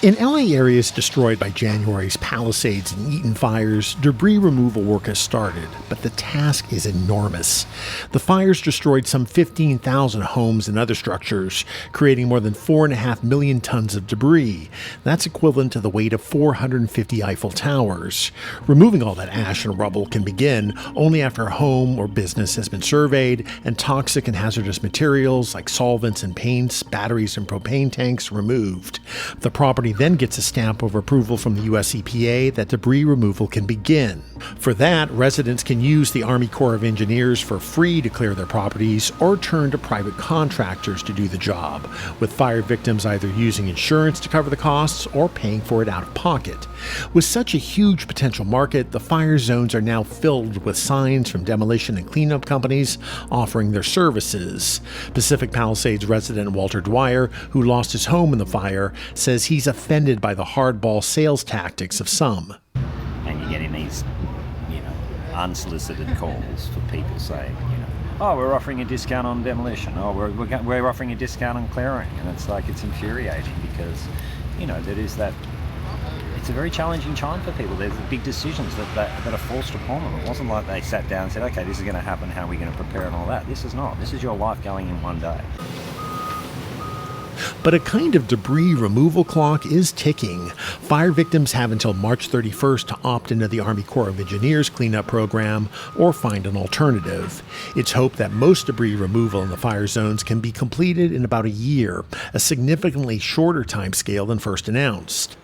In LA areas destroyed by January's Palisades and Eaton fires, debris removal work has started, but the task is enormous. The fires destroyed some 15,000 homes and other structures, creating more than 4.5 million tons of debris. That's equivalent to the weight of 450 Eiffel Towers. Removing all that ash and rubble can begin only after a home or business has been surveyed and toxic and hazardous materials like solvents and paints, batteries and propane tanks removed. The property then gets a stamp of approval from the U.S. EPA that debris removal can begin. For that, residents can use the Army Corps of Engineers for free to clear their properties or turn to private contractors to do the job, with fire victims either using insurance to cover the costs or paying for it out of pocket. With such a huge potential market, the fire zones are now filled with signs from demolition and cleanup companies offering their services. Pacific Palisades resident Walter Dwyer, who lost his home in the fire, says he's offended by the hardball sales tactics of some. And you're getting these, unsolicited calls for people saying, oh, we're offering a discount on demolition. Oh, we're offering a discount on clearing. And it's like, it's infuriating because, there is that. It's a very challenging time for people. There's big decisions that are forced upon them. It wasn't like they sat down and said, okay, this is going to happen, how are we going to prepare and all that. This is not. This is your life going in one day. But a kind of debris removal clock is ticking. Fire victims have until March 31st to opt into the Army Corps of Engineers cleanup program or find an alternative. It's hoped that most debris removal in the fire zones can be completed in about a year, a significantly shorter time scale than first announced.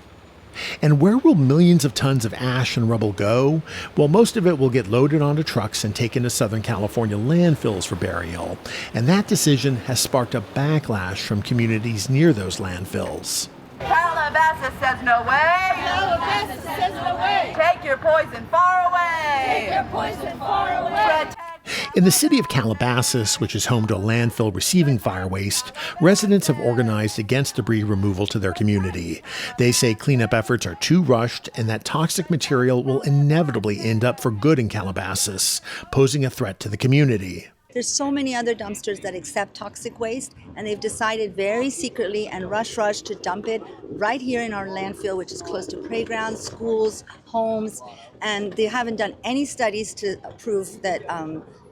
And where will millions of tons of ash and rubble go? Well, most of it will get loaded onto trucks and taken to Southern California landfills for burial. And that decision has sparked a backlash from communities near those landfills. Calabasas says no way. Calabasas says no way. Take your poison far away. Take your poison far away. In the city of Calabasas, which is home to a landfill receiving fire waste, residents have organized against debris removal to their community. They say cleanup efforts are too rushed and that toxic material will inevitably end up for good in Calabasas, posing a threat to the community. There's so many other dumpsters that accept toxic waste, and they've decided very secretly and rush to dump it right here in our landfill, which is close to playgrounds, schools, homes, and they haven't done any studies to prove that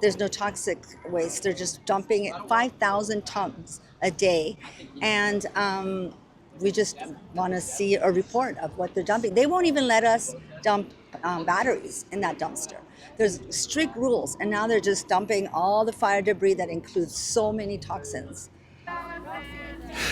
there's no toxic waste. They're just dumping 5,000 tons a day, and we just want to see a report of what they're dumping. They won't even let us dump batteries in that dumpster. There's strict rules, and now they're just dumping all the fire debris that includes so many toxins.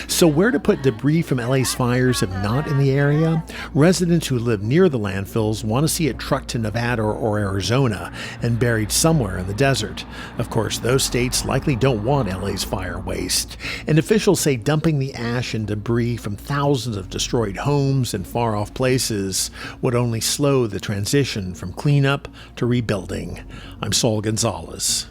So where to put debris from LA's fires if not in the area? Residents who live near the landfills want to see it trucked to Nevada or Arizona and buried somewhere in the desert. Of course, those states likely don't want LA's fire waste. And officials say dumping the ash and debris from thousands of destroyed homes and far-off places would only slow the transition from cleanup to rebuilding. I'm Saul Gonzalez.